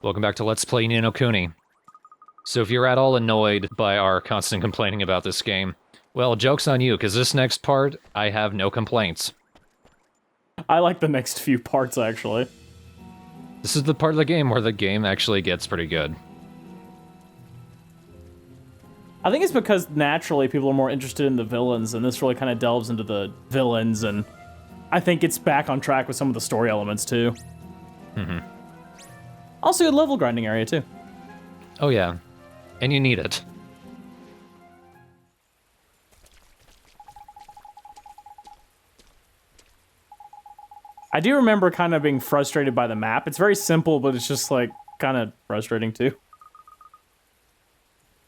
Welcome back to Let's Play Ni no Kuni. So if you're at all annoyed by our constant complaining about this game, well, joke's on you, because this next part, I have no complaints. I like the next few parts, actually. This is the part of the game where the game actually gets pretty good. I think it's because naturally people are more interested in the villains, and this really kind of delves into the villains, and I think it's back on track with some of the story elements, too. Mm-hmm. Also a level grinding area, too. Oh yeah, and you need it. I do remember kind of being frustrated by the map. It's very simple, but it's just, like, kind of frustrating, too.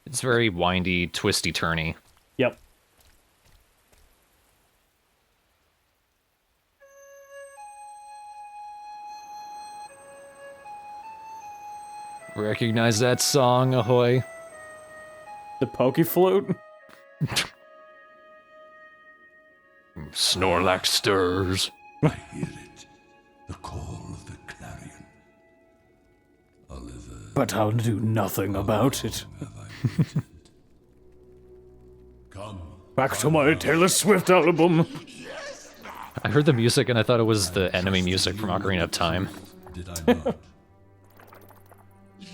It's very windy, twisty-turny. Yep. Recognize that song, ahoy? The Poke Flute? Snorlax stirs. I hear it, the call of the clarion. Oliver, But I'll do nothing about it. have I waited? Come, Back to my Taylor Swift album. I heard the music and I thought it was the enemy music from Ocarina of Time. did I not?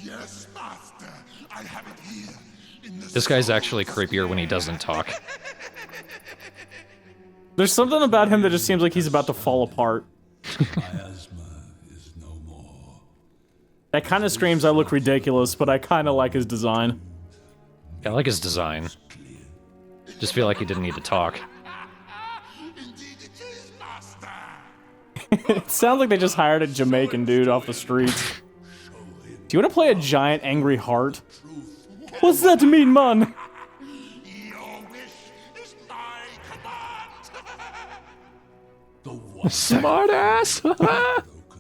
Yes, master. I have it here in the This guy's actually creepier when he doesn't talk. There's something about him that just seems like he's about to fall apart. Miasma is no more. That kind of screams I look ridiculous, but I kind of like his design. I like his design. Just feel like he didn't need to talk. Indeed it is, master. It sounds like they just hired a Jamaican dude off the streets. Do you want to play a giant angry heart? What's that mean, man? Your wish is my command. The one Smart ass!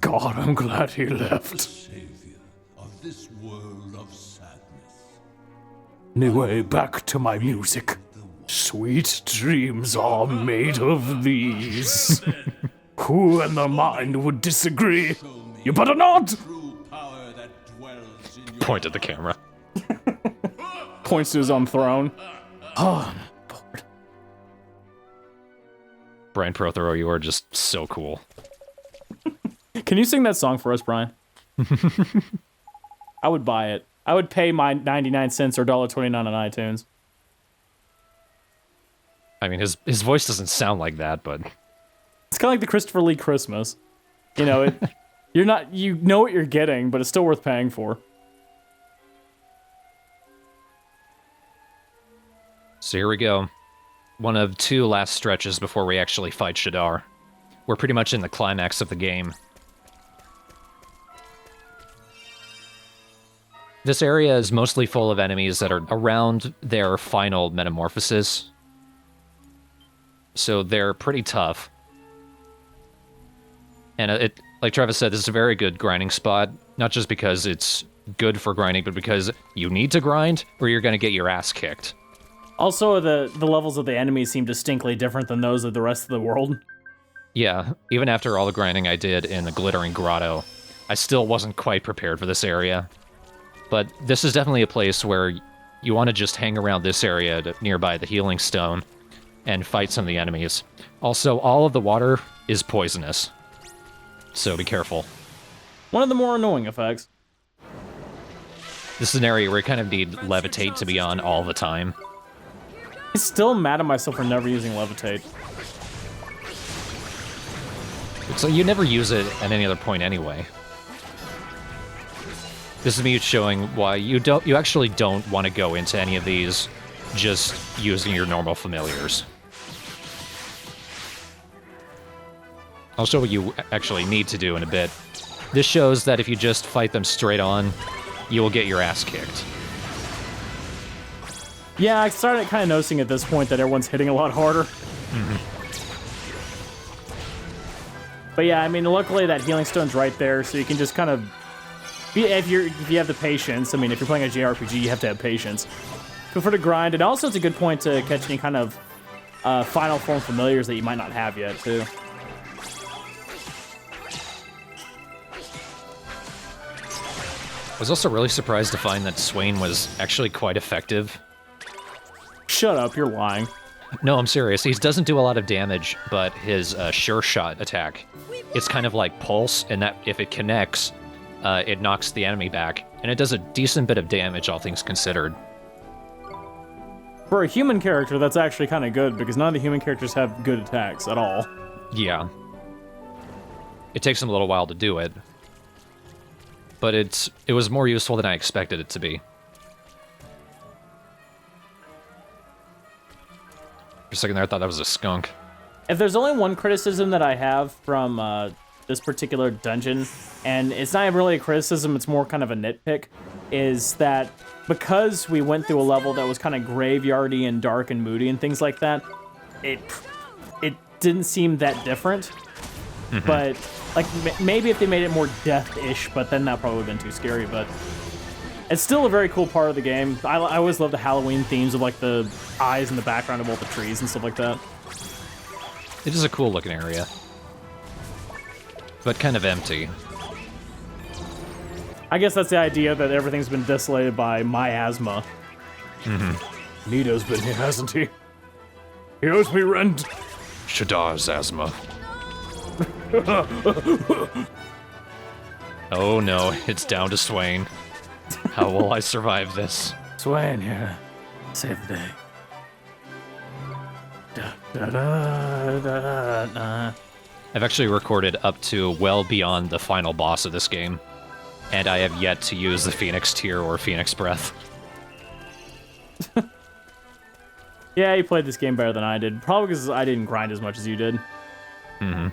God, I'm glad he left. savior of this world of sadness. Anyway, back to my music. Sweet dreams are made of these. Who in their mind would disagree? You better not! True power that dwells in your Point at the camera. Points to his own throne. Oh, I'm bored. Brian Prothero, you are just so cool. Can you sing that song for us, Brian? I would buy it. I would pay my 99 cents or $1.29 on iTunes. I mean, his voice doesn't sound like that, but... It's kind of like the Christopher Lee Christmas. You know, you know what you're getting, but it's still worth paying for. So here we go. One of two last stretches before we actually fight Shadar. We're pretty much in the climax of the game. This area is mostly full of enemies that are around their final metamorphosis. So they're pretty tough. And like Travis said, this is a very good grinding spot. Not just because it's good for grinding, but because you need to grind or you're going to get your ass kicked. Also, the levels of the enemies seem distinctly different than those of the rest of the world. Yeah, even after all the grinding I did in the Glittering Grotto, I still wasn't quite prepared for this area. But this is definitely a place where you want to just hang around this area nearby the Healing Stone and fight some of the enemies. Also, all of the water is poisonous, so be careful. One of the more annoying effects. This is an area where you kind of need Levitate to be on all the time. I'm still mad at myself for never using Levitate. So you never use it at any other point anyway. This is me showing why you actually don't want to go into any of these just using your normal familiars. I'll show what you actually need to do in a bit. This shows that if you just fight them straight on, you will get your ass kicked. Yeah, I started kind of noticing at this point that everyone's hitting a lot harder. But yeah, I mean, luckily that healing stone's right there, so you can just kind of... If you have the patience, I mean, if you're playing a JRPG, you have to have patience. Feel free to grind, and also it's a good point to catch any kind of final form familiars that you might not have yet, too. I was also really surprised to find that Swain was actually quite effective. Shut up, you're lying. No, I'm serious. He doesn't do a lot of damage, but his sure shot attack, it's kind of like pulse, and that if it connects, it knocks the enemy back, and it does a decent bit of damage, all things considered. For a human character, that's actually kind of good, because none of the human characters have good attacks at all. Yeah. It takes him a little while to do it, but it was more useful than I expected it to be. For a second there, I thought that was a skunk. If there's only one criticism that I have from this particular dungeon, and it's not really a criticism, it's more kind of a nitpick, is that because we went through a level that was kind of graveyardy and dark and moody and things like that, it didn't seem that different. Mm-hmm. But, like, maybe if they made it more death-ish, but then that probably would have been too scary, but it's still a very cool part of the game. I always love the Halloween themes of, like, the eyes in the background of all the trees and stuff like that. It is a cool looking area, but kind of empty. I guess that's the idea, that everything's been desolated by miasma. Mm-hmm. Nito's been here, hasn't he? He owes me rent. Shadar's asthma. Oh no, it's down to Swain. How will I survive this? Swain here. Save the day. Da, da, da, da, da. I've actually recorded up to well beyond the final boss of this game, and I have yet to use the Phoenix Tear or Phoenix Breath. Yeah, you played this game better than I did. Probably because I didn't grind as much as you did. Mm-hmm.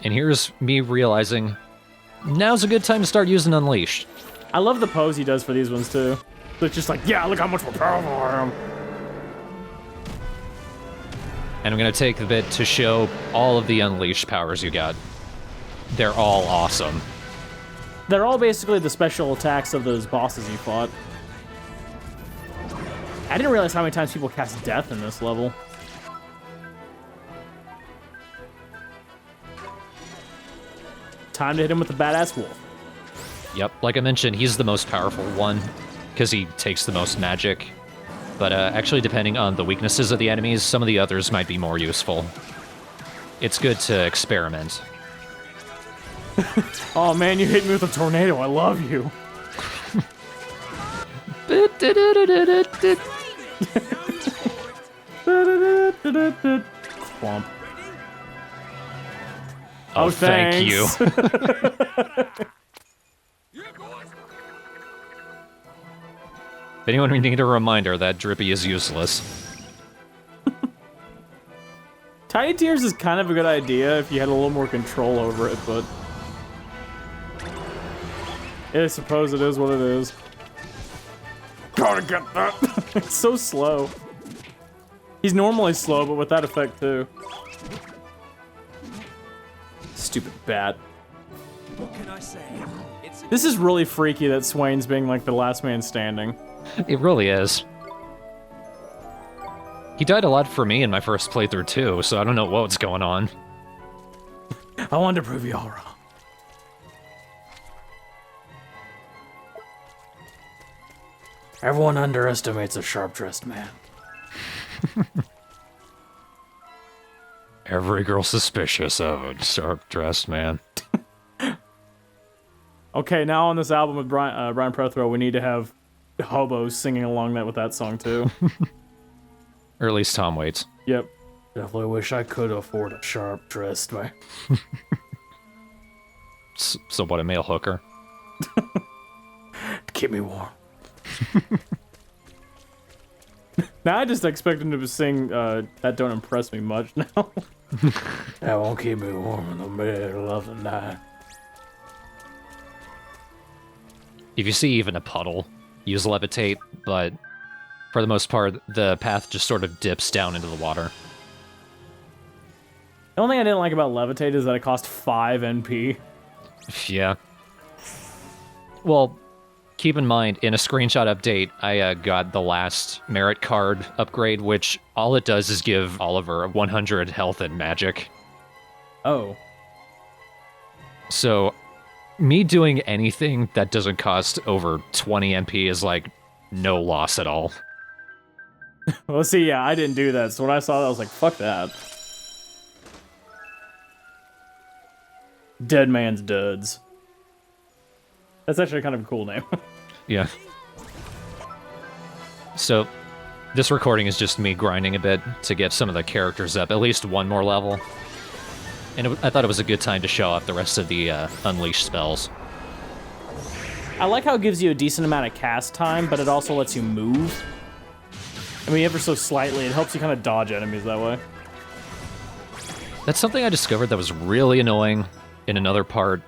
And here's me realizing now's a good time to start using Unleashed. I love the pose he does for these ones, too. So it's just like, yeah, look how much more powerful I am. And I'm going to take a bit to show all of the Unleashed powers you got. They're all awesome. They're all basically the special attacks of those bosses you fought. I didn't realize how many times people cast Death in this level. Time to hit him with the badass wolf. Yep, like I mentioned, he's the most powerful one, because he takes the most magic. But actually, depending on the weaknesses of the enemies, some of the others might be more useful. It's good to experiment. Oh man, you hit me with a tornado. I love you. Clump. Oh, thank thanks. you. If anyone need a reminder that Drippy is useless. Tiny Tears is kind of a good idea if you had a little more control over it, but I suppose it is what it is. Gotta get that. It's so slow. He's normally slow, but with that effect too. Stupid bat. What can I say? This is really freaky that Swain's being like the last man standing. It really is. He died a lot for me in my first playthrough too, so I don't know what's going on. I wanted to prove you all wrong. Everyone underestimates a sharp-dressed man. Every girl suspicious of a sharp-dressed man. Okay, now on this album with Brian Prothero, we need to have hobos singing along with that song too. Or at least Tom Waits. Yep. Definitely wish I could afford a sharp-dressed man. So what, a male hooker? To keep me warm. Now I just expect him to sing That Don't Impress Me Much now. That won't keep me warm in the middle of the night. If you see even a puddle, use Levitate, but for the most part, the path just sort of dips down into the water. The only thing I didn't like about Levitate is that it cost 5 NP. Yeah. Well, keep in mind, in a screenshot update, I got the last merit card upgrade, which all it does is give Oliver 100 health and magic. Oh. So, Me doing anything that doesn't cost over 20 MP is like no loss at all. Well, see, yeah, I didn't do that, so when I saw that, I was like, fuck that. Dead Man's Duds. That's actually kind of a cool name. Yeah. So, this recording is just me grinding a bit to get some of the characters up, at least one more level. And I thought it was a good time to show off the rest of the Unleash spells. I like how it gives you a decent amount of cast time, but it also lets you move. I mean, ever so slightly, it helps you kind of dodge enemies that way. That's something I discovered that was really annoying in another part.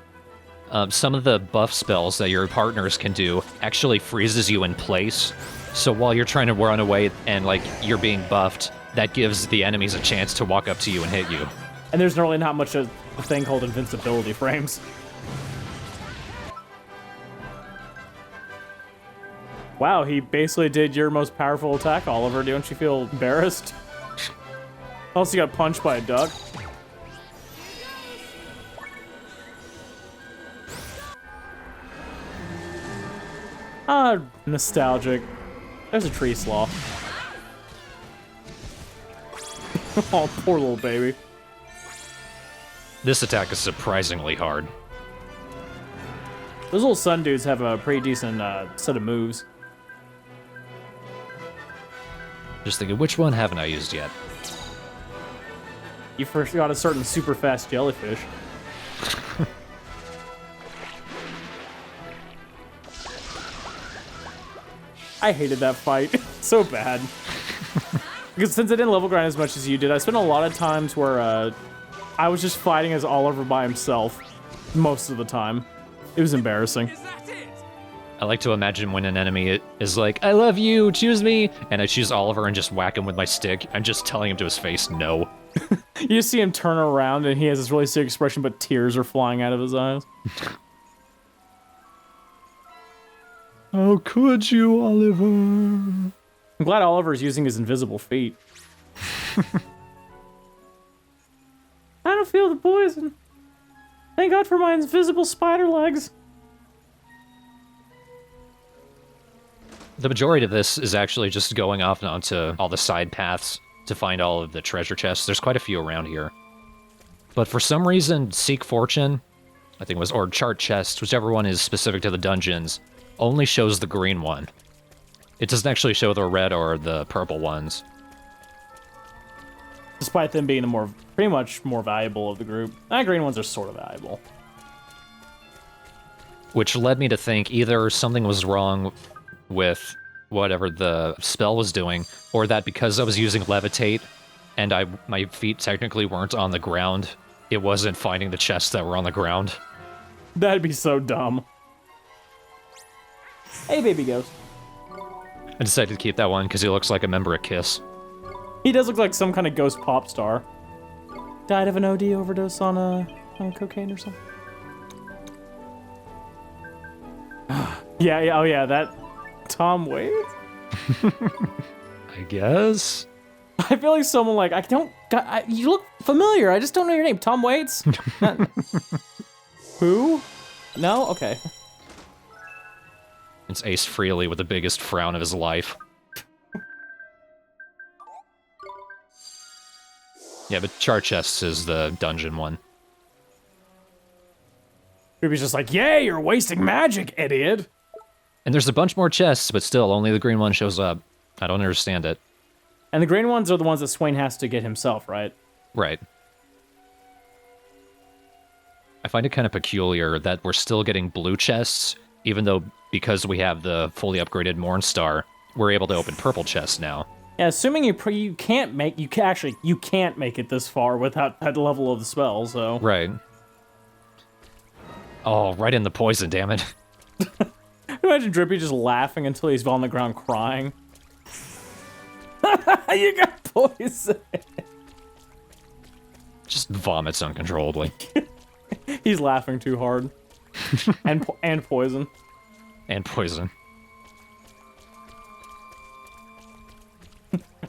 Some of the buff spells that your partners can do actually freezes you in place. So while you're trying to run away and, like, you're being buffed, that gives the enemies a chance to walk up to you and hit you. And there's really not much of a thing called invincibility frames. Wow, he basically did your most powerful attack, Oliver. Don't you feel embarrassed? Also, you got punched by a duck. Ah, nostalgic. There's a tree slaw. Oh, poor little baby. This attack is surprisingly hard. Those little sun dudes have a pretty decent set of moves. Just thinking, which one haven't I used yet? You first got a certain super fast jellyfish. I hated that fight so bad. Because since I didn't level grind as much as you did, I spent a lot of times where I was just fighting as Oliver by himself most of the time. It was embarrassing. Is that it? I like to imagine when an enemy is like, I love you, choose me, and I choose Oliver and just whack him with my stick. I'm just telling him to his face, no. You just see him turn around and he has this really serious expression, but tears are flying out of his eyes. How could you, Oliver? I'm glad Oliver's using his invisible feet. I don't feel the poison. Thank God for my invisible spider legs. The majority of this is actually just going off onto all the side paths to find all of the treasure chests. There's quite a few around here. But for some reason, Seek Fortune, I think it was, or Chart Chest, whichever one is specific to the dungeons, only shows the green one. It doesn't actually show the red or the purple ones. Despite them being the pretty much more valuable of the group. Green ones are sort of valuable. Which led me to think either something was wrong with whatever the spell was doing, or that because I was using Levitate and my feet technically weren't on the ground, it wasn't finding the chests that were on the ground. That'd be so dumb. Hey, baby ghost. I decided to keep that one because he looks like a member of KISS. He does look like some kind of ghost pop star. Died of an OD overdose on cocaine or something. yeah, oh yeah, that Tom Waits? I guess? I feel like someone like, you look familiar, I just don't know your name. Tom Waits? Who? No? Okay. It's Ace Frehley with the biggest frown of his life. Yeah, but Char Chests is the dungeon one. Ruby's just like, yay, you're wasting magic, idiot! And there's a bunch more chests, but still, only the green one shows up. I don't understand it. And the green ones are the ones that Swain has to get himself, right? Right. I find it kind of peculiar that we're still getting blue chests, even though because we have the fully upgraded Mornstar, we're able to open purple chests now. Yeah, assuming you can't make it this far without that level of the spell, so. Right. Oh, right in the poison, damn it. Imagine Drippy just laughing until he's on the ground crying. You got poison. Just vomits uncontrollably. He's laughing too hard. and poison. And poison.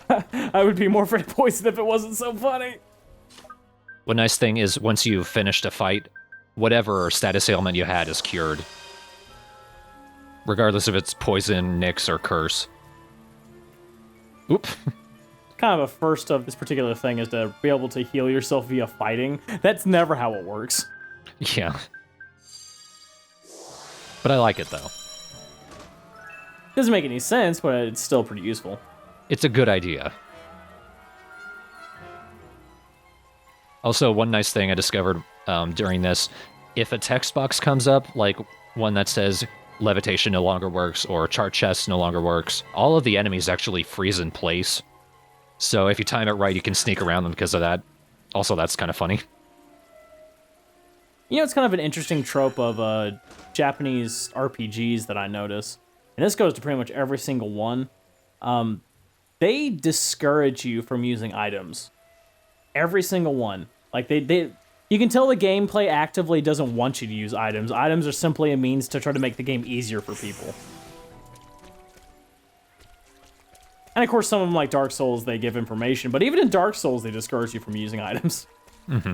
I would be more afraid of poison if it wasn't so funny. One nice thing is once you've finished a fight, whatever status ailment you had is cured. Regardless if it's poison, nix, or curse. Oop. Kind of a first of this particular thing is to be able to heal yourself via fighting. That's never how it works. Yeah. But I like it, though. Doesn't make any sense, but it's still pretty useful. It's a good idea. Also, one nice thing I discovered during this, if a text box comes up, like one that says levitation no longer works or chart chest no longer works, all of the enemies actually freeze in place. So if you time it right, you can sneak around them because of that. Also, that's kind of funny. You know, it's kind of an interesting trope of Japanese RPGs that I notice, and this goes to pretty much every single one. They discourage you from using items. Every single one. Like, you can tell the gameplay actively doesn't want you to use items. Items are simply a means to try to make the game easier for people. And of course, some of them, like Dark Souls, they give information, but even in Dark Souls, they discourage you from using items. Mm-hmm.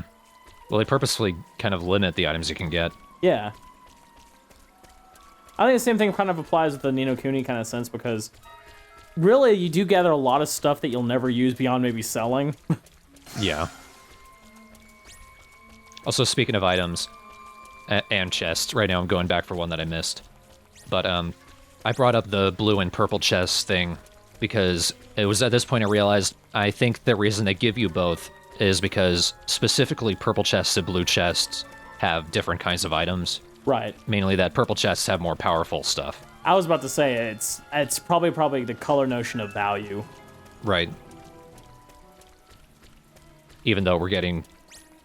Well, they purposefully kind of limit the items you can get. Yeah. I think the same thing kind of applies with the Ni no Kuni kind of sense, because really, you do gather a lot of stuff that you'll never use beyond maybe selling. Yeah. Also, speaking of items and chests, right now I'm going back for one that I missed. But I brought up the blue and purple chest thing because it was at this point I realized I think the reason they give you both is because specifically purple chests and blue chests have different kinds of items. Right. Mainly that purple chests have more powerful stuff. I was about to say it's probably the color notion of value. Right. Even though we're getting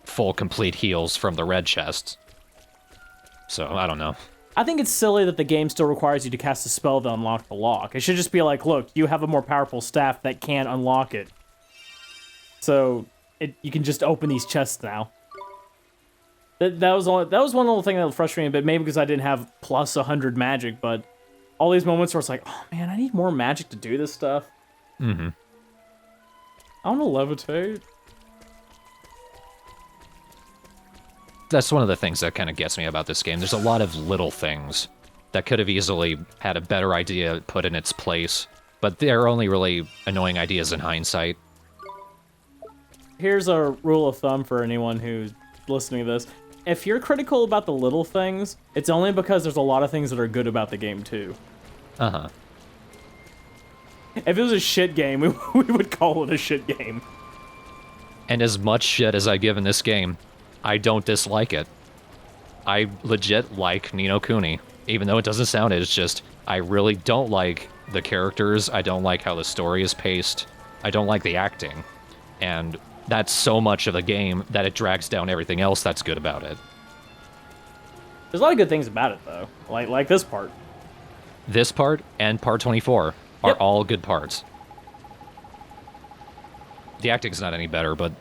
full complete heals from the red chests. So, I don't know. I think it's silly that the game still requires you to cast a spell to unlock the lock. It should just be like, look, you have a more powerful staff that can unlock it. So, you can just open these chests now. That was one little thing that frustrated me, but maybe because I didn't have plus 100 magic, but all these moments where it's like, oh man, I need more magic to do this stuff. Mm-hmm. I want to levitate. That's one of the things that kind of gets me about this game. There's a lot of little things that could have easily had a better idea put in its place, but they're only really annoying ideas in hindsight. Here's a rule of thumb for anyone who's listening to this. If you're critical about the little things, it's only because there's a lot of things that are good about the game too. Uh-huh. If it was a shit game, we would call it a shit game. And as much shit as I give in this game, I don't dislike it. I legit like Ni no Kuni. Even though it doesn't sound it, it's just, I really don't like the characters, I don't like how the story is paced, I don't like the acting. And that's so much of the game that it drags down everything else that's good about it. There's a lot of good things about it, though. Like this part. This part and part 24 are all good parts. The acting's not any better, but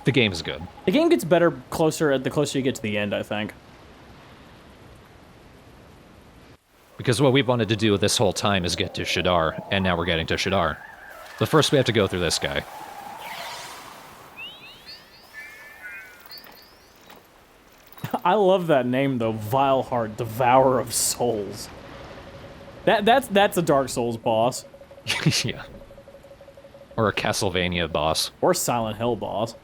the game is good. The game gets better the closer you get to the end, I think. Because what we've wanted to do this whole time is get to Shadar, and now we're getting to Shadar. But first we have to go through this guy. I love that name, though. Vile Heart, Devourer of Souls. That's a Dark Souls boss. Yeah. Or a Castlevania boss. Or Silent Hill boss.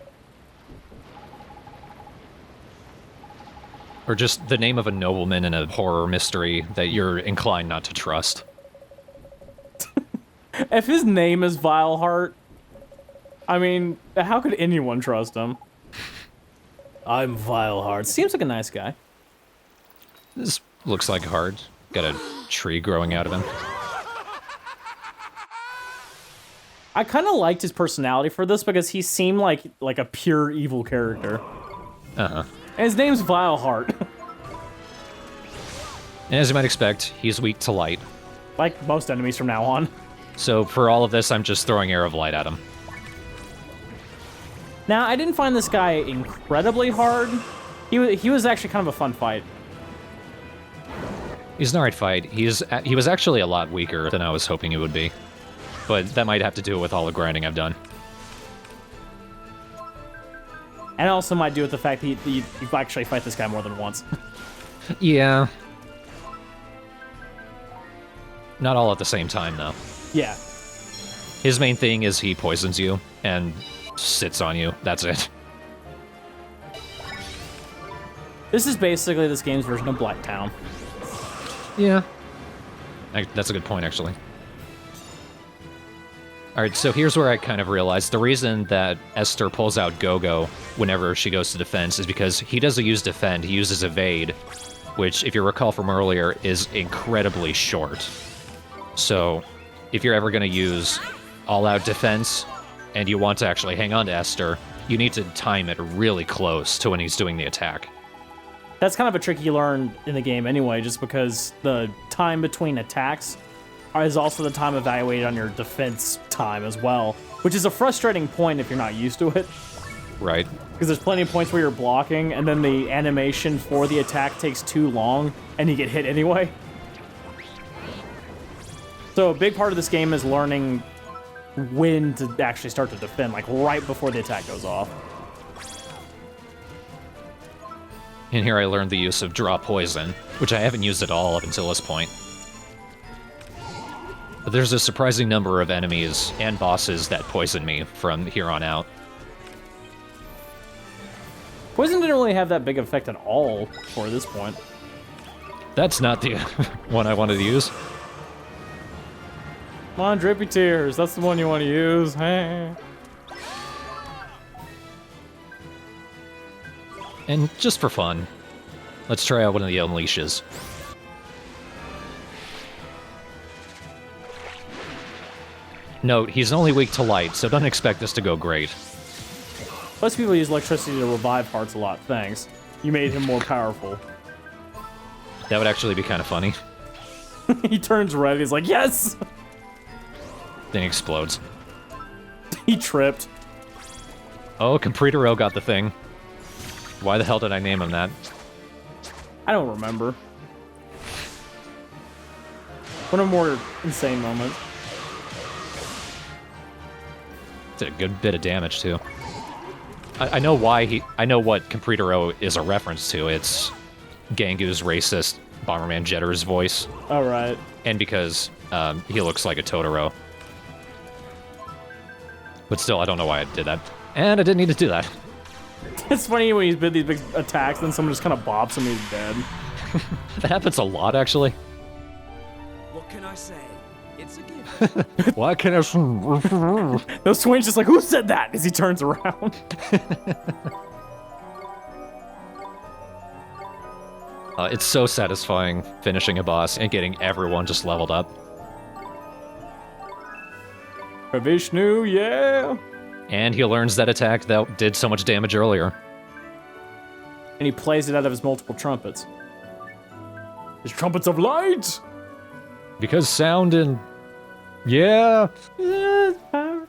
Or just the name of a nobleman in a horror mystery that you're inclined not to trust. If his name is Vile Heart, I mean, how could anyone trust him? I'm Vile Heart. Seems like a nice guy. This looks like hard. Got a tree growing out of him. I kind of liked his personality for this because he seemed like a pure evil character. Uh-huh. And his name's Vile Heart. And as you might expect, he's weak to light. Like most enemies from now on. So for all of this, I'm just throwing Air of Light at him. Now, I didn't find this guy incredibly hard. He was actually kind of a fun fight. He's an alright fight. He was actually a lot weaker than I was hoping he would be. But that might have to do with all the grinding I've done. And it also might do with the fact that you actually fight this guy more than once. Yeah. Not all at the same time, though. Yeah. His main thing is he poisons you and sits on you. That's it. This is basically this game's version of Blacktown. Yeah. That's a good point, actually. Alright, so here's where I kind of realized the reason that Esther pulls out Go-Go whenever she goes to defense is because he doesn't use defend, he uses evade, which, if you recall from earlier, is incredibly short. So, if you're ever going to use all-out defense, and you want to actually hang on to Esther, you need to time it really close to when he's doing the attack. That's kind of a trick you learn in the game anyway, just because the time between attacks is also the time evaluated on your defense time as well, which is a frustrating point if you're not used to it. Right. Because there's plenty of points where you're blocking, and then the animation for the attack takes too long, and you get hit anyway. So a big part of this game is learning when to actually start to defend, like right before the attack goes off. And here I learned the use of Draw Poison, which I haven't used at all up until this point. But there's a surprising number of enemies and bosses that poison me from here on out. Poison didn't really have that big effect at all for this point. That's not the one I wanted to use. Come on, Drippy Tears, that's the one you want to use. Hey. And just for fun, let's try out one of the Unleashes. Note, he's only weak to light, so don't expect this to go great. Most people use electricity to revive hearts a lot, thanks. You made him more powerful. That would actually be kind of funny. He turns red, he's like, yes! Then he explodes. He tripped. Oh, Compretero got the thing. Why the hell did I name him that? I don't remember. One of more insane moments. Did a good bit of damage, too. I know why I know what Compretero is a reference to. It's Gangu's racist Bomberman Jetter's voice. Alright. And because he looks like a Totoro. But still, I don't know why I did that. And I didn't need to do that. It's funny when he's been these big attacks, then someone just kind of bops him and he's dead. That happens a lot, actually. What can I say? It's a gift. Why can I... Those swings just like, who said that? As he turns around. It's so satisfying finishing a boss and getting everyone just leveled up. Vishnu, yeah! And he learns that attack that did so much damage earlier. And he plays it out of his multiple trumpets. His trumpets of light! Because sound and... Yeah. Yeah, power.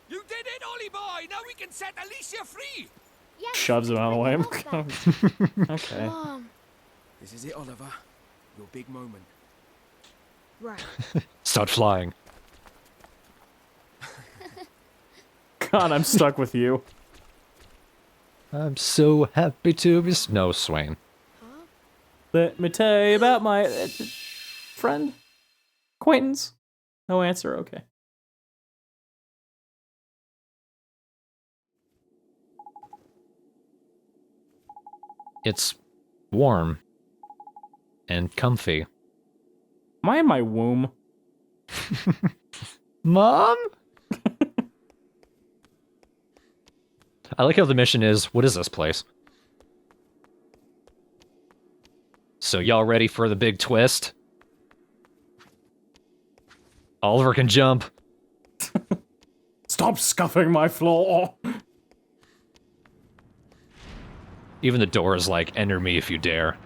You did it, Ollie boy! Now we can set Alicia free! Yes, Shoves him out of the way. well done. Okay. Mom. This is it, Oliver. Your big moment. Right. Start flying. God, I'm stuck with you. I'm so happy to be... No, Swain. Let me tell you about my friend? Acquaintance? No answer? Okay. It's warm. And comfy. Am I in my womb? Mom? I like how the mission is, what is this place? So y'all ready for the big twist? Oliver can jump. Stop scuffing my floor! Even the door is like, enter me if you dare.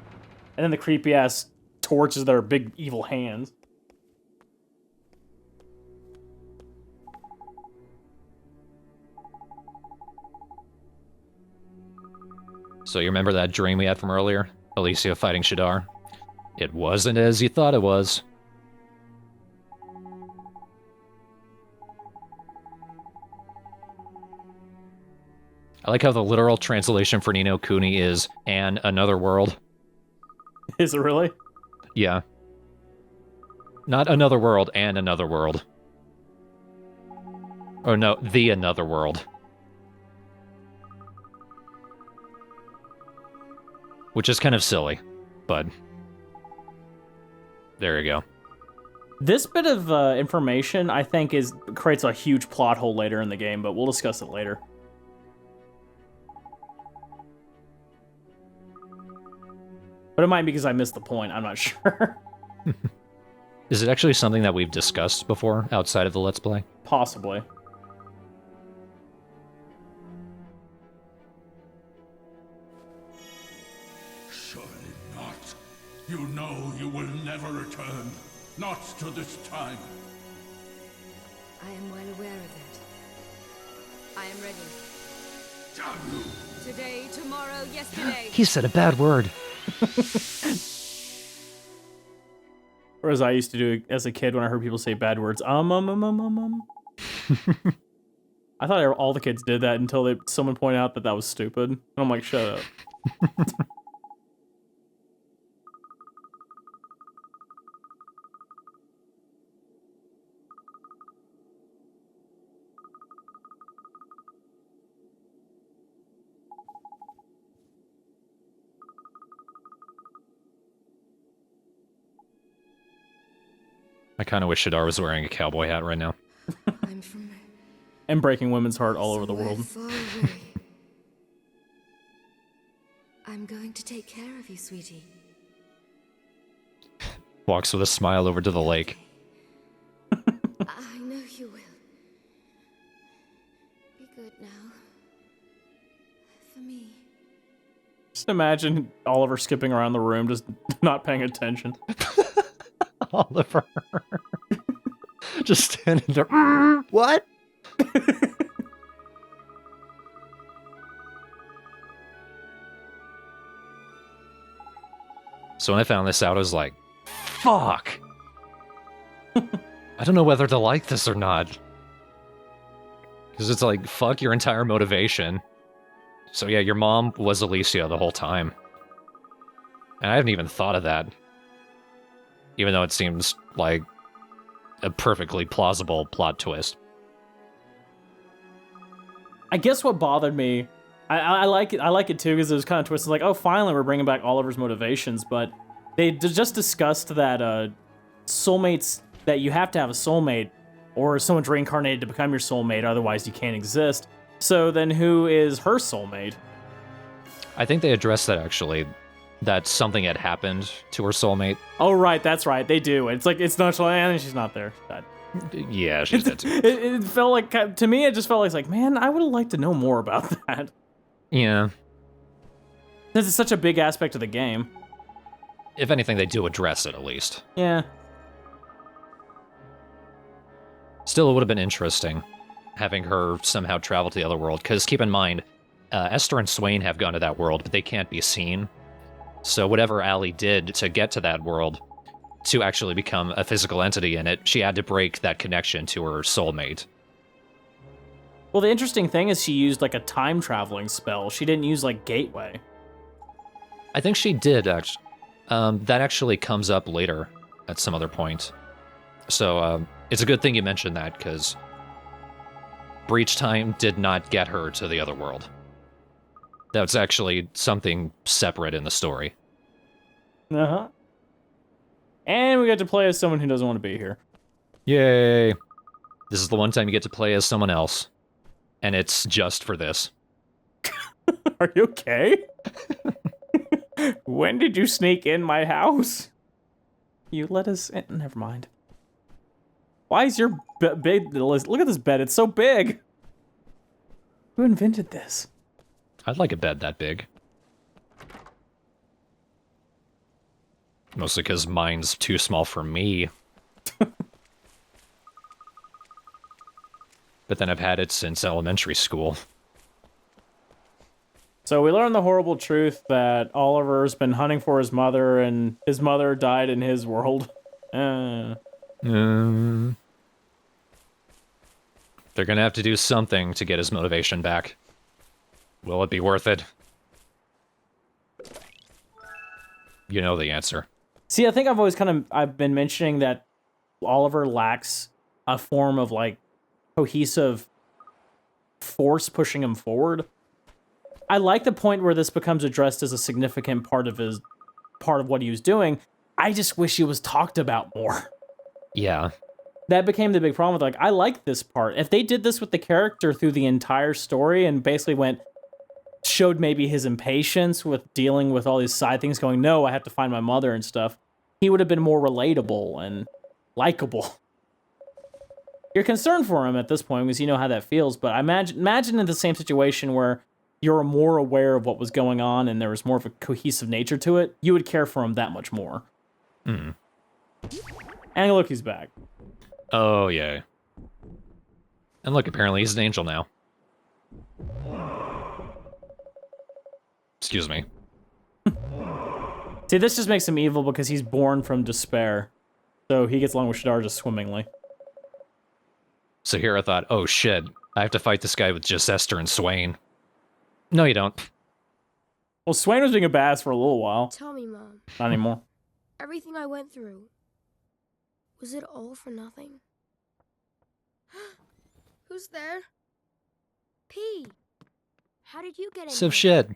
And then the creepy ass torches that are big evil hands. So you remember that dream we had from earlier? Alicia fighting Shadar? It wasn't as you thought it was. I like how the literal translation for Ni no Kuni is another world. Is it really? Yeah. Not another world, another world. Or no, the another world. Which is kind of silly, but there you go. This bit of information, I think, creates a huge plot hole later in the game, but we'll discuss it later. But it might be because I missed the point, I'm not sure. Is it actually something that we've discussed before outside of the Let's Play? Possibly. Surely not. You know you will never return. Not to this time. I am well aware of that. I am ready. Damn you! Today, tomorrow, yesterday. He said a bad word. Or as I used to do as a kid when I heard people say bad words. I thought all the kids did that until someone pointed out that was stupid. And I'm like, shut up. I kind of wish Shadar was wearing a cowboy hat right now. I'm from And breaking women's heart all over the somewhere world. far away. I'm going to take care of you, sweetie. Walks with a smile over to the lake. I know you will. Be good now. For me. Just imagine Oliver skipping around the room, just not paying attention. Oliver. Just standing there. What? So when I found this out, I was like, fuck. I don't know whether to like this or not. Because it's like, fuck your entire motivation. So yeah, your mom was Alicia the whole time. And I haven't even thought of that. Even though it seems like a perfectly plausible plot twist. I guess what bothered me, I like it. I like it too because it was kind of twisted. Like, oh, finally we're bringing back Oliver's motivations, but they just discussed that soulmates, that you have to have a soulmate or someone's reincarnated to become your soulmate, otherwise you can't exist. So then, who is her soulmate? I think they addressed that actually. That something had happened to her soulmate. Oh, right, that's right. They do. It's like it's nonchalant, and she's not there. That Yeah, she's dead too. it felt like, to me, it just felt like man, I would have liked to know more about that. Yeah. This is such a big aspect of the game. If anything, they do address it at least. Yeah. Still, it would have been interesting having her somehow travel to the other world, because keep in mind, Esther and Swain have gone to that world, but they can't be seen. So whatever Allie did to get to that world, to actually become a physical entity in it, she had to break that connection to her soulmate. Well, the interesting thing is she used like a time traveling spell. She didn't use like Gateway. I think she did, actually. That actually comes up later at some other point. So it's a good thing you mentioned that, because Breach Time did not get her to the other world. That's actually something separate in the story. Uh-huh. And we get to play as someone who doesn't want to be here. Yay! This is the one time you get to play as someone else. And it's just for this. Are you okay? When did you sneak in my house? You let us in. Never mind. Why is your bed... Look at this bed. It's so big. Who invented this? I'd like a bed that big. Mostly because mine's too small for me. But then I've had it since elementary school. So we learned the horrible truth that Oliver's been hunting for his mother, and his mother died in his world. They're gonna have to do something to get his motivation back. Will it be worth it? You know the answer. See, I think I've been mentioning that Oliver lacks a form of, like, cohesive force pushing him forward. I like the point where this becomes addressed as a significant part of what he was doing. I just wish he was talked about more. Yeah. That became the big problem with, like, I like this part. If they did this with the character through the entire story and basically showed maybe his impatience with dealing with all these side things, going, no, I have to find my mother and stuff, he would have been more relatable and likable. You're concerned for him at this point because you know how that feels, but imagine in the same situation where you're more aware of what was going on and there was more of a cohesive nature to it, you would care for him that much more. Mm. And look, he's back. Oh, yeah. And look, apparently he's an angel now. Excuse me. See, this just makes him evil because he's born from despair. So he gets along with Shadar just swimmingly. So here I thought, oh shit, I have to fight this guy with just Esther and Swain. No, you don't. Well, Swain was being a badass for a little while. Tell me, Mom. Not anymore. Everything I went through, was it all for nothing? Who's there? P. How did you get in So here? shit.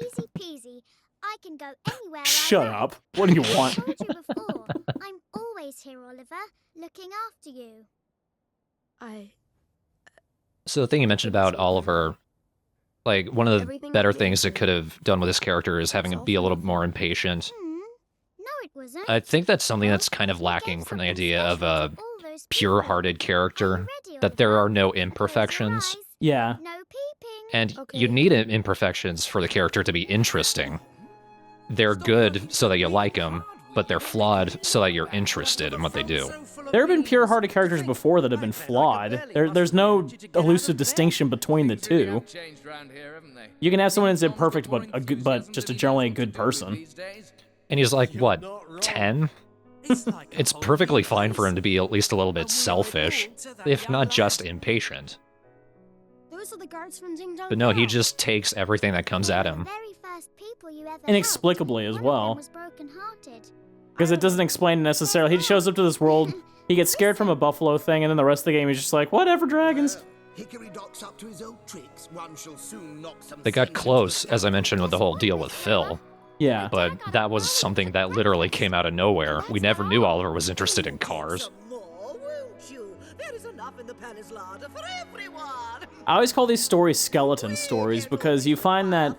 Easy peasy. I can go anywhere Shut I up. What do you want? I told you before. I'm always here, Oliver, looking after you. So the thing you mentioned about Oliver, like, one of the better things it could have done with this character is having him be a little more impatient. No, it wasn't. I think that's something that's kind of lacking from the idea of a pure-hearted character, that there are no imperfections. Yeah. No peeping. And you need imperfections for the character to be interesting. They're good so that you like them, but they're flawed so that you're interested in what they do. There have been pure-hearted characters before that have been flawed. There's no elusive distinction between the two. You can have someone who's imperfect but just a generally good person. And he's like, what, 10? It's perfectly fine for him to be at least a little bit selfish, if not just impatient. Those are the guards from Ding Dong But no, he Bell. just takes everything that comes at him. Very first people you ever Inexplicably as helped, one of well. them was broken-hearted. Because it doesn't explain necessarily. He shows up to this world, he gets scared from a buffalo thing, and then the rest of the game he's just like, whatever, dragons. Hickory docks up to his old tricks. One shall soon knock some They got sense close, into as I mentioned with the whole deal with Phil, Yeah. but that was something that literally came out of nowhere. We never knew Oliver was interested in cars. some more, won't you? There is enough in the palace larder for everyone. I always call these stories skeleton stories because you find that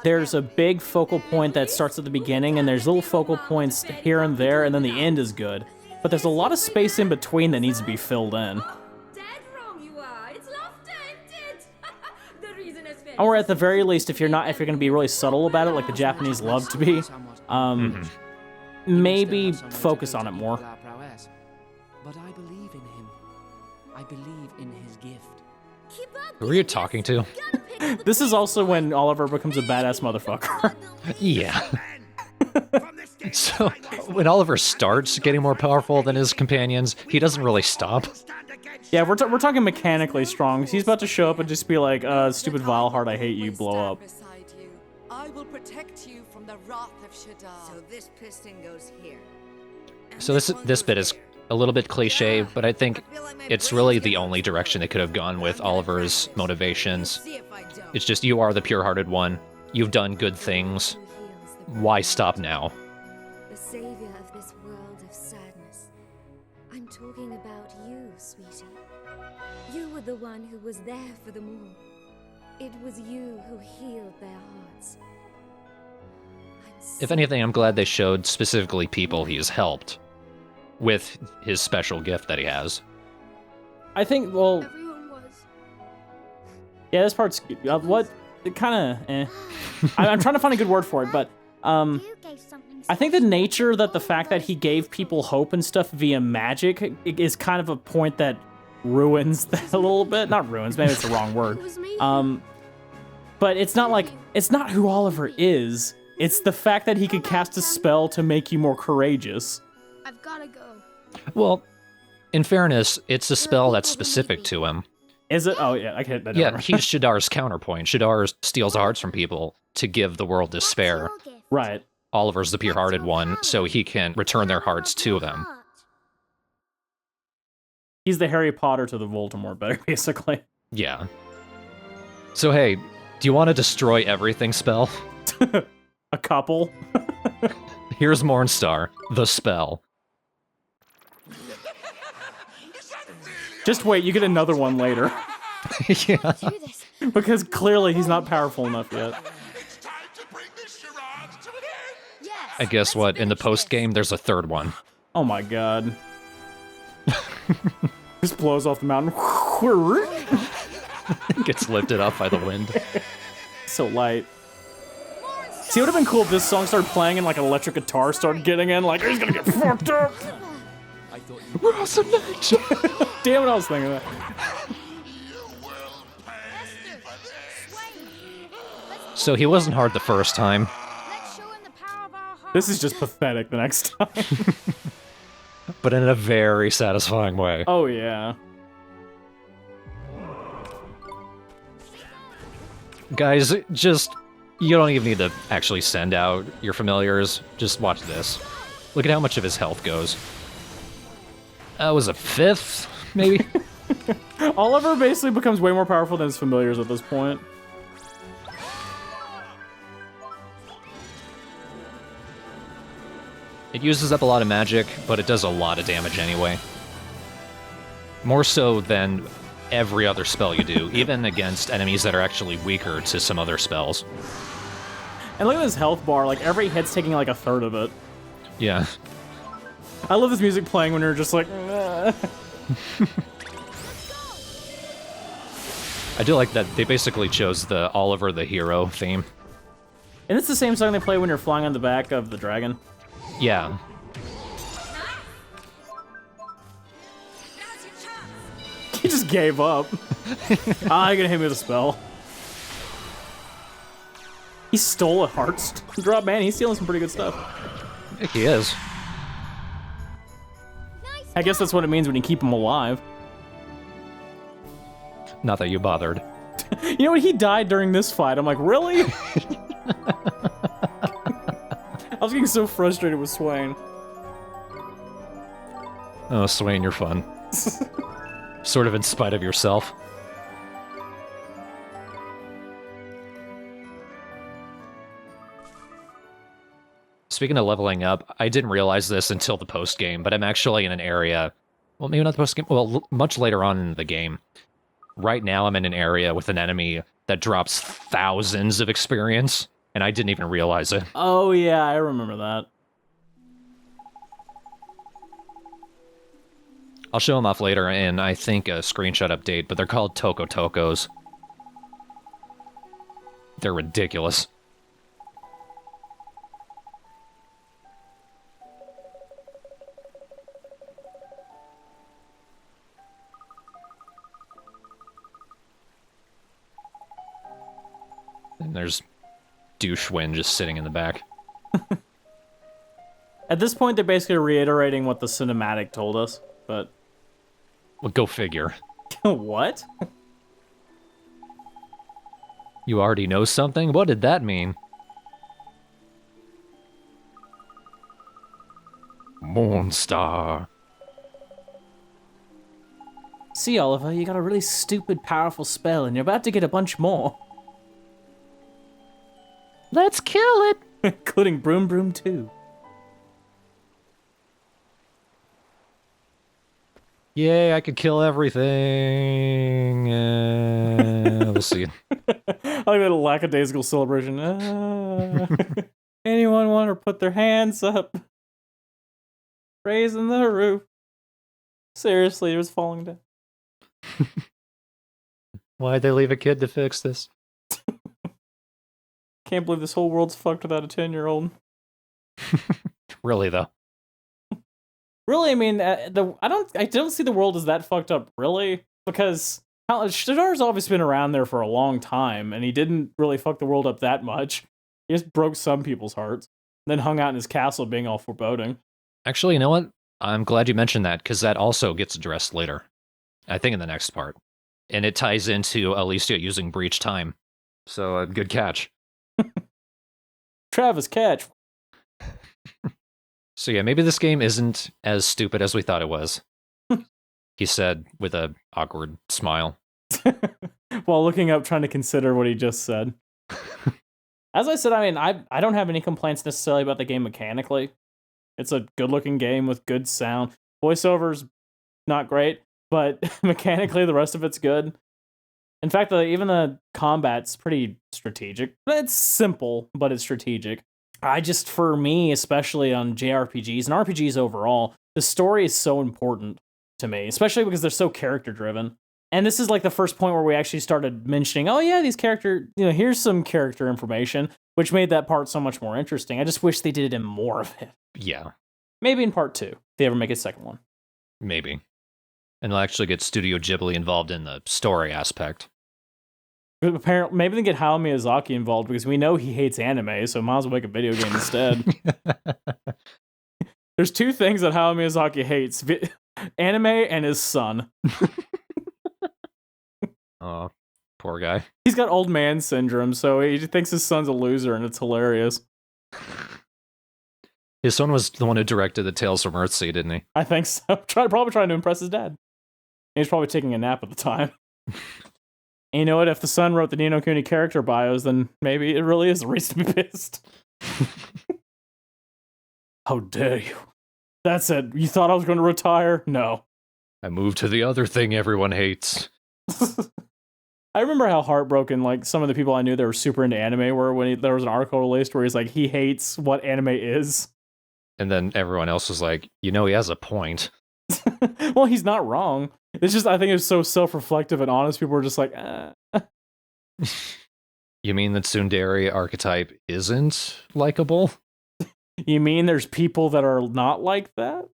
there's a big focal point that starts at the beginning and there's little focal points here and there and then the end is good. But there's a lot of space in between that needs to be filled in. Dead wrong you are. It's laughter, ain't it? The reason is finished. Or at the very least, if you're going to be really subtle about it, like the Japanese love to be, maybe focus on it more. But I believe in him. I believe in his gift. Who are you talking to? This is also when Oliver becomes a badass motherfucker. Yeah. So, when Oliver starts getting more powerful than his companions, he doesn't really stop. Yeah, we're talking mechanically strong. He's about to show up and just be like, stupid Vileheart, I hate you, blow up. I will protect you from the wrath of Shadar. So this piston goes here. So this bit is a little bit cliche, but I think it's really the only direction they could have gone with Oliver's motivations. It's just, you are the pure-hearted one. You've done good things. Why stop now? The savior of this world of sadness. I'm talking about you, sweetie. You were the one who was there for them all. It was you who healed their hearts. If anything, I'm glad they showed specifically people he has helped with his special gift that he has. I think, well, Everyone was. yeah, this part's, what, it kind of, eh. I'm trying to find a good word for it, but, You gave something I think the nature that the fact that he gave people hope and stuff via magic is kind of a point that ruins that a little bit. Not ruins, maybe it's the wrong word. It was me. But it's not like, it's not who Oliver is. It's the fact that he could cast a spell to make you more courageous. I've gotta go. Well, in fairness, it's a spell that's specific to him. Is it? Oh, yeah, I can't. I don't Yeah, remember. he's Shadar's counterpoint. Shadar steals hearts from people to give the world despair. Right. Oliver's the pure-hearted one, so he can return their hearts to them. He's the Harry Potter to the Voldemort, basically. Yeah. So hey, do you want to destroy everything spell? A couple. Here's Mornstar, the spell. Just wait, you get another one later. Yeah. Because clearly he's not powerful enough yet. I guess what, in the post-game, there's a third one. Oh my god. Just blows off the mountain. Gets lifted up by the wind. So light. See, it would have been cool if this song started playing and like an electric guitar started getting in, like, he's gonna get fucked up! We're awesome nature! Damn it, I was thinking that. So he wasn't hard the first time. This is just pathetic the next time. But in a very satisfying way. Oh, yeah. Guys, just... You don't even need to actually send out your familiars. Just watch this. Look at how much of his health goes. That was a fifth, maybe? Oliver basically becomes way more powerful than his familiars at this point. It uses up a lot of magic, but it does a lot of damage anyway. More so than every other spell you do, even against enemies that are actually weaker to some other spells. And look at this health bar, like every hit's taking like a third of it. Yeah. I love this music playing when you're just like... I do like that they basically chose the Oliver the Hero theme. And it's the same song they play when you're flying on the back of the dragon. Yeah. He just gave up. You're gonna hit me with a spell. He stole a heart drop, man. He's stealing some pretty good stuff. I think he is. I guess that's what it means when you keep him alive. Not that you bothered. You know what? He died during this fight. I'm like, really? I was getting so frustrated with Swain. Oh, Swain, you're fun. Sort of in spite of yourself. Speaking of leveling up, I didn't realize this until the post-game, but I'm actually in an area... Well, maybe not the post-game, well, much later on in the game. Right now, I'm in an area with an enemy that drops thousands of experience, and I didn't even realize it. Oh, yeah, I remember that. I'll show them off later in, I think, a screenshot update, but they're called Toko Tokos. They're ridiculous. And there's Douchewin just sitting in the back. At this point, they're basically reiterating what the cinematic told us, but... Well, go figure. What? You already know something? What did that mean? Mornstar. See, Oliver, you got a really stupid, powerful spell, and you're about to get a bunch more. Let's kill it! Including Broom Broom 2. Yay, I could kill everything. We'll see. I like that lackadaisical celebration. Anyone want to put their hands up? Raising the roof. Seriously, it was falling down. Why'd they leave a kid to fix this? Can't believe this whole world's fucked without a 10-year-old. Really, though. Really, I mean, I don't see the world as that fucked up, really, because Shadar's obviously been around there for a long time, and he didn't really fuck the world up that much. He just broke some people's hearts, then hung out in his castle being all foreboding. Actually, you know what? I'm glad you mentioned that, because that also gets addressed later. I think in the next part. And it ties into Alicia using breach time. So, a good catch. Travis, catch. So yeah, maybe this game isn't as stupid as we thought it was. He said with a awkward smile. While looking up, trying to consider what he just said. As I said, I mean, I don't have any complaints necessarily about the game mechanically. It's a good-looking game with good sound. Voiceover's not great, but mechanically the rest of it's good. In fact, even the combat's pretty strategic. It's simple, but it's strategic. For me, especially on JRPGs and RPGs overall, the story is so important to me, especially because they're so character-driven. And this is like the first point where we actually started mentioning, oh yeah, here's some character information, which made that part so much more interesting. I just wish they did it in more of it. Yeah. Maybe in part 2, if they ever make a second one. Maybe. And they'll actually get Studio Ghibli involved in the story aspect. But apparently, maybe they get Hayao Miyazaki involved because we know he hates anime, so might as well make a video game instead. There's two things that Hayao Miyazaki hates: anime and his son. Oh, poor guy. He's got old man syndrome, so he thinks his son's a loser, and it's hilarious. His son was the one who directed the Tales from Earthsea, didn't he? I think so. Probably trying to impress his dad. He was probably taking a nap at the time. And you know what? If the son wrote the Ni no Kuni character bios, then maybe it really is a reason to be pissed. How dare you? That's it. You thought I was going to retire? No. I moved to the other thing everyone hates. I remember how heartbroken, like, some of the people I knew that were super into anime were when there was an article released where he's like, he hates what anime is. And then everyone else was like, he has a point. Well, he's not wrong. It's just, I think it's so self-reflective and honest. People are just like, You mean that tsundere archetype isn't likable? You mean there's people that are not like that?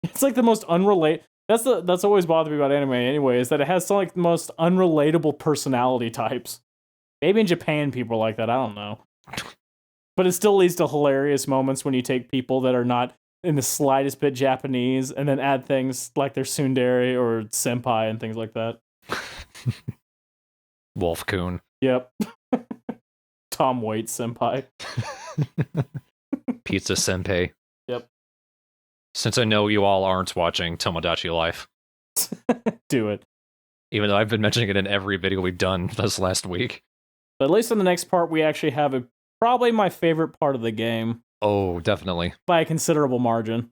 It's like the most unrelated. That's always bothered me about anime anyway, is that it has some like the most unrelatable personality types. Maybe in Japan people are like that, I don't know. But it still leads to hilarious moments when you take people that are not in the slightest bit Japanese and then add things like their tsundere or senpai and things like that. Wolf Coon. Yep. Tom Waits senpai. Pizza Senpai. Yep. Since I know you all aren't watching Tomodachi Life. Do it. Even though I've been mentioning it in every video we've done this last week. But at least on the next part, we actually have probably my favorite part of the game. Oh, definitely. By a considerable margin.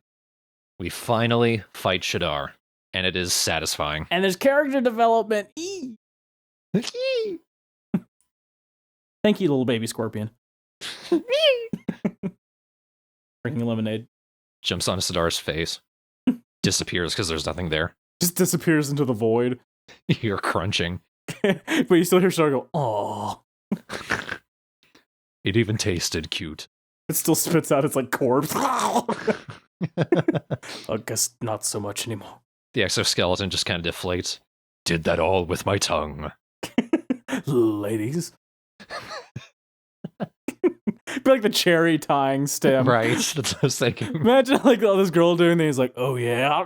We finally fight Shadar, and it is satisfying. And there's character development. Thank you, little baby scorpion. Drinking lemonade. Jumps on Sadar's face. Disappears because there's nothing there. Just disappears into the void. You're crunching. But you still hear Shadar go, "Aww." It even tasted cute. It still spits out its like corpse. I guess not so much anymore. The exoskeleton just kind of deflates. Did that all with my tongue. Ladies. Be like the cherry tying stem. Right, that's what I was thinking. Imagine like all this girl doing things like, oh yeah.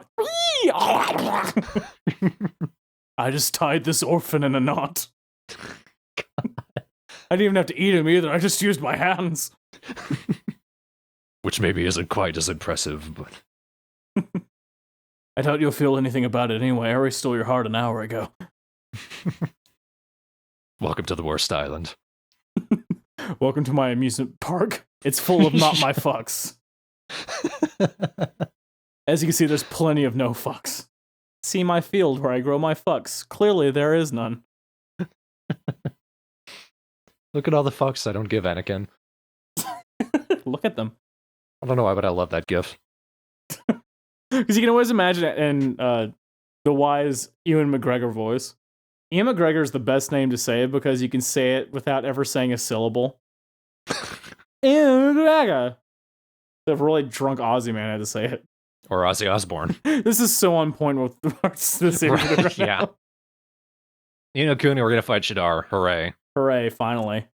I just tied this orphan in a knot. I didn't even have to eat him either. I just used my hands. Which maybe isn't quite as impressive, but... I doubt you'll feel anything about it anyway. I already stole your heart an hour ago. Welcome to the worst island. Welcome to my amusement park. It's full of not my fucks. As you can see, there's plenty of no fucks. See my field where I grow my fucks. Clearly, there is none. Look at all the fucks I don't give Anakin. Look at them. I don't know why, but I love that gif. Because you can always imagine it in the wise Ewan McGregor voice. Ian McGregor is the best name to say because you can say it without ever saying a syllable. Ian McGregor. The really drunk Aussie man had to say it. Or Ozzy Osbourne. This is so on point with the series. Right, yeah. Ni no Kuni, we're gonna fight Shadar. Hooray. Hooray, finally.